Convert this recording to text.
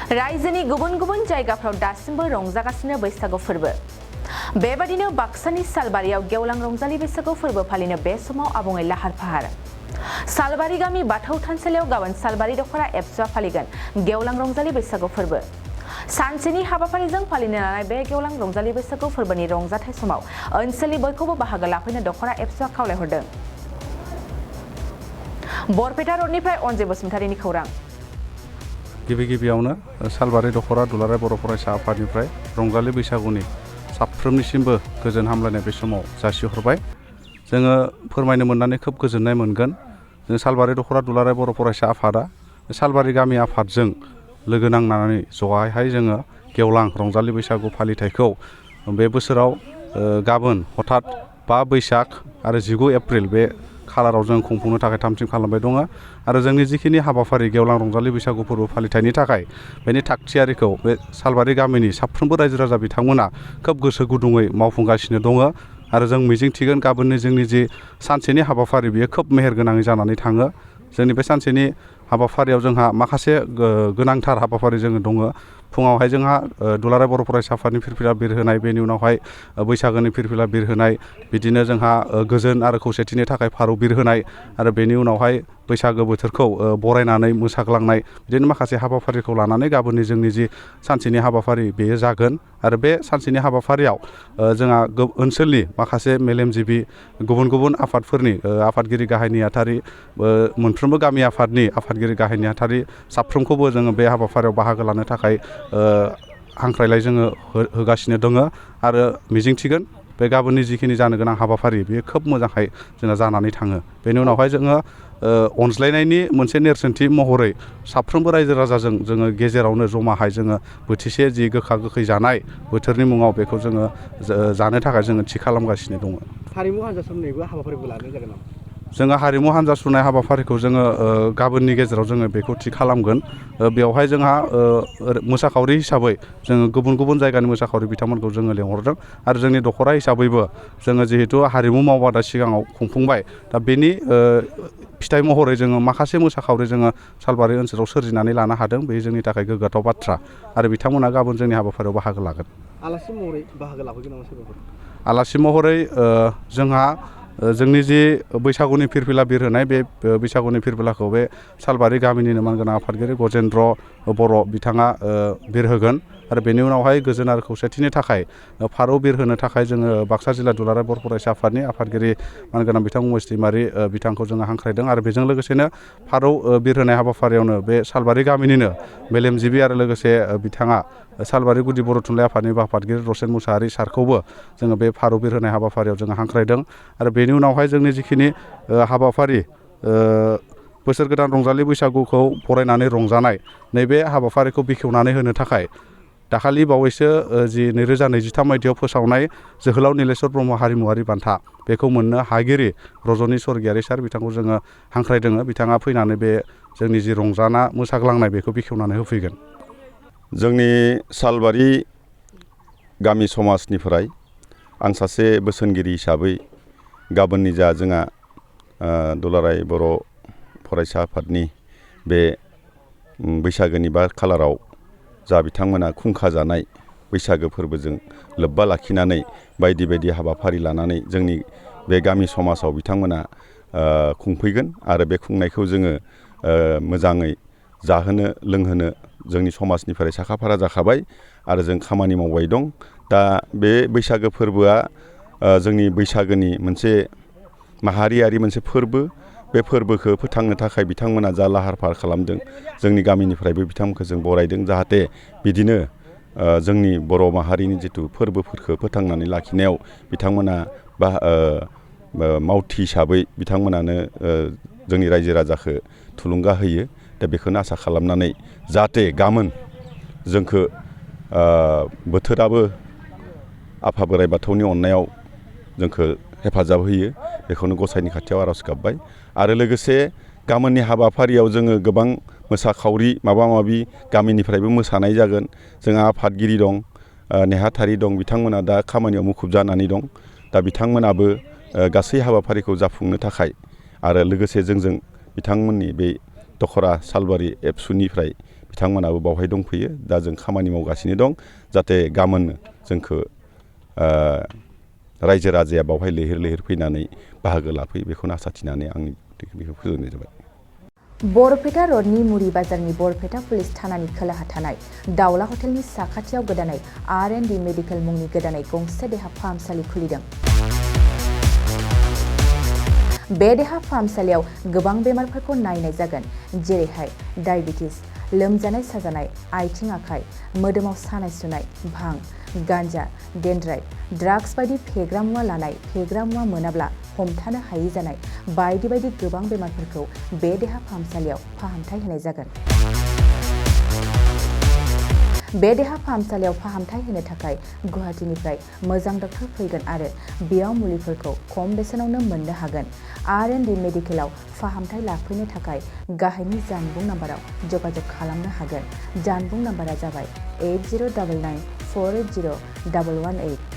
रायजोनि गुबुन गुबुन जायगाफ्राव दासिमबो रंजागासिनो बैसागु फोरबो। बेबादिनो बाक्सानि सालबारियाव गेवलां रंजालि बैसागु फोरबो फालिनो बे समाव आबुङै लाहार फाहार। सालबारि गामि बाथौ थानसालियाव गाबोन सालबारि दख'रा एबसुआ फालिगोन गेवलां रंजालि बैसागु फोरबो। सानसेनि हाबाफारिजों फालिनो लानाय बे गेवलां रंजालि बैसागु फोरबोनि रंजाथाय समाव ओनसोलनि बयखौबो बाहागो लाफैनो दख'रा एबसुआ खावलायहरदों। बरपेटा रडनिफ्राय अनजे बसुमतारिनि खौरां। गिबियावनो सालबारि दख'रा दुलाराय बर' फरायसा आफादनिफ्राय रंजालि बैसागुनि साफ्रोमनिसिमबो गोजोन हामलायनाय बे समाव जासिहरबाय। जोङो फोरमायनो मोननानै खोब गोजोननाय मोनगोन। जों सालबारि दख'रा दुलाराय बर' फरायसा आफादा सालबारि गामि आफादजों लोगो नांनानै ज'हाय जोङो गेवलां रंजालि बैसागु फालिथायखौ बे बोसोराव गाबोन हथात 5 बैसाग आरो 19 एप्रिल बे खालाराव जों खुंफुंनो थाखाय थाम-थिम खालामबाय दङ आरो जोंनि जिखिनि हाबाफारि गेवलां रंजालि बैसागु फोरबो फालिथायनि थाखाय बेनि थागथियारिखौ बे सालबारि गामिनि साफ्रोमबो रायजो राजा बिथांमोना खोब गोसो गुदुङै मावफुंगासिनो दङ आरो जों मिजिंथिगोन गाबोननि जोंनि जि सानसेनि हाबाफारि बेयो खोब मेहेरगोनाङै जानानै थाङो। जोंनि बे सानसेनि हाबाफारियाव जोंहा माखासे गोनांथार हाबाफारि जोङो दङ। फुङावहाय जोंहा दुलाराय बर' फरायसा आफादनि फिरफिला बिरहोनाय, बेनि उनावहाय बैसागोनि फिरफिला बिरहोनाय, बिदिनो जोंहा गोजोन आरो खौसेथिनि थाखाय फारौ बिरहोनाय आरो बेनि उनावहाय बैसागो बोथोरखौ बरायनानै मोसाग्लांनाय, बिदिनो माखासे हाबाफारिखौ लानानै गाबोननि जोंनि जि सानसेनि हाबाफारि बेयो जागोन आरो बे सानसेनि हाबाफारियाव जोंहा ओनसोलनि माखासे मेलेमजिबि गुबुन गुबुन आफादफोरनि आफादगिरि गाहाय नेहाथारि मोनफ्रोमबो गामि आफादनि आफादगिरि गाहाय नेहाथारि साफ्रोमखौबो जोङो बे हाबाफारियाव बाहागो लानो थाखाय हांख्रायलाय जोङो होगासिनो दङ आरो मिजिंथिगोन बे गाबोननि जिखिनि जानो गोनां हाबाफारि बेयो खोब मोजांहाय जोंहा जानानै थाङो। बेनि उनावहाय जोङो अनज्लायनायनि मोनसे नेरसोनथि महरै साफ्रोमबो रायजो राजाजों जोङो गेजेरावनो जमाहाय जोङो बोथिसे जि गोखा गोखै जानाय बोथोरनि मुङाव बेखौ जोङो जानो थाखाय जोङो थि खालामगासिनो दङ। हारिमु हान्जा समनिबो हाबाफारिबो लानाय जागोन नामा? जोङो हारिमु हान्जा सुनाय हाबाफारिखौ जोङो गाबोननि गेजेराव जोङो बेखौ थि खालामगोन। बेवहाय जोंहा मोसाखावरि हिसाबै जोङो गुबुन गुबुन जायगानि मोसाखावरि बिथांमोनखौ जोङो लेंहरदों आरो जोंनि दख'रा हिसाबैबो जोङो जिहेथु हारिमु मावबादा सिगाङाव खुंफुंबाय, दा बेनि फिथाइ महरै जोङो माखासे मोसाखावरि जोङो सालबारि ओनसोलाव सोरजिनानै लानो हादों। बे जोंनि थाखाय गोग्गाथाव बाथ्रा आरो बिथांमोना गाबोन जोंनि हाबाफारियाव बाहागो लागोन। आलासि महरै बाहागो लाफैगोन नामा सोरबाफोर? आलासि महरै जोंहा जोंनि जि बैसागुनि फिरफिला बिरहोनाय बे बैसागुनि फिरफिलाखौ बे सालबारि गामिनिनो मानगोनां आफादगिरि गजेन्द्र बर' बिथाङा बिरहोगोन आरो बेनि उनावहाय गोजोन आरो खौसेथिनि थाखाय फारौ बिरहोनो थाखाय जोङो बाक्सा जिल्ला दुलाराय बर' फरायसा आफादनि आफादगिरि मानगोनां बिथां उमेश दैमारि बिथांखौ जोङो हांख्रायदों आरो बेजों लोगोसेनो फारौ बिरहोनाय हाबाफारियावनो बे सालबारि गामिनिनो मेलेमजिबि आरो लोगोसे बिथाङा सालबारि गुदि बर' थुनलाइ आफादनि आफादगिरि रसेन मुसाहारि सारखौबो जोङो बे फारौ बिरहोनाय हाबाफारियाव जोङो हांख्रायदों आरो बेनि उनावहाय जोंनि जिखिनि हाबाफारि बोसोर गोदान रंजालि बैसागुखौ बरायनानै रंजानाय, नैबे हाबाफारिखौ बेखेवनानै होनो थाखाय दाखालि बावैसो जि 2023 मायथाइयाव फोसावनाय जोहोलाव नीलेश्वर ब्रह्म हारिमुवारि बान्था बेखौ मोननो हागिरि रजनि स्वर्गियारि सार बिथांखौ जोङो हांख्रायदों। बिथाङा फैनानै बे जोंनि जि रंजाना मोसाग्लांनाय बेखौ बेखेवनानै होफैगोन। जोंनि सालबारि गामि समाजनिफ्राय आं सासे बोसोनगिरि हिसाबै गाबोननि जा जोंहा दुलाराय बर' फरायसा आफादनि बे बैसागोनि 5 खालाराव जा बिथांमोना खुंखा जानाय बैसागो फोरबोजों लोब्बा लाखिनानै बायदि बायदि हाबाफारि लानानै जोंनि बे गामि समाजाव बिथांमोना खुंफैगोन आरो बे खुंनायखौ जोङो मोजाङै जाहोनो लोंहोनो जोंनि समाजनिफ्राय साखाफारा जाखाबाय आरो जों खामानि मावबाय दं। दा बे बैसागो फोरबोआ जोंनि बैसागोनि मोनसे माहारियारि मोनसे फोरबो। बे फोरबोखौ फोथांनो थाखाय बिथांमोना जा लाहार फाहार खालामदों, जोंनि गामिनिफ्रायबो बिथांमोनखौ जों बरायदों जाहाथे बिदिनो जोंनि बर' माहारिनि जिथु फोरबोफोरखौ फोथांनानै लाखिनायाव बिथांमोना मावथि हिसाबै बिथांमोनानो जोंनि रायजो राजाखौ थुलुंगा होयो। दा बेखौनो आसा खालामनानै जाहाथे गाबोन जोंखौ बोथोराबो आफा बोराइ बाथौनि अननायाव जोंखौ हेफाजाब होयो, बेखौनो गसाइनि खाथियाव आर'ज गाबबाय आरो लोगोसे गाबोननि हाबाफारियाव जोङो गोबां मोसाखावरि माबा माबि गामिनिफ्रायबो मोसानाय जागोन। जोंहा आफादगिरि दं, नेहाथारि दं, बिथांमोना दा खामानियाव मुखुब जानानै दं। दा बिथांमोनाबो गासै हाबाफारिखौ जाफुंनो थाखाय आरो लोगोसे जोंजों बिथांमोननि बे दख'रा सालबारि एबसुनिफ्राय बिथांमोनाबो बावहाय दंफैयो दा जों खामानि मावगासिनो दं जाहाथे गाबोन जोंखौ रायजो राजाया बावहाय लैहोर लैहोर फैनानै बाहागो लाफैयो बेखौनो आसा थिनानै आंनि बेखौ फोजोबनाय जाबाय। बरपेटा रडनि मुरि बाजारनि बरपेटा पुलिस थानानि खोलाहा थानाय दावला हटेलनि साखाथियाव गोदानै R&D मेडिकेल मुंनि गोदानै गंसे देहा फाहामसालि खुलिदों। बे देहा फाहामसालियाव गोबां बेमारफोरखौ नायनाय जागोन, जेरैहाय डायबिटिस, लोमजानाय साजानाय, आथिं आखाइ, मोदोमाव सानाय सुनाय, भां, गान्जा, डेन्ड्राइट, ड्राग्स बायदि फेग्रा मुवा लानाय, फेग्रा मुवा मोनाब्ला हमथानो हायै जानाय बायदि बायदि गोबां बेमारफोरखौ बे देहा फाहामसालियाव फाहामथाय होनाय जागोन। बे देहा फाहामसालियाव फाहामथाय होनो थाखाय गुवाहाटीनिफ्राय मोजां डक्टर फैगोन आरो बेयाव मुलिफोरखौ खम बेसेनावनो मोननो हागोन। R&D मेडिकेलाव फाहामथाय लाफैनो थाखाय गाहायनि जानबुं नाम्बाराव जगाजग खालामनो हागोन। जानबुं नाम्बारा जाबाय 8099 480 118।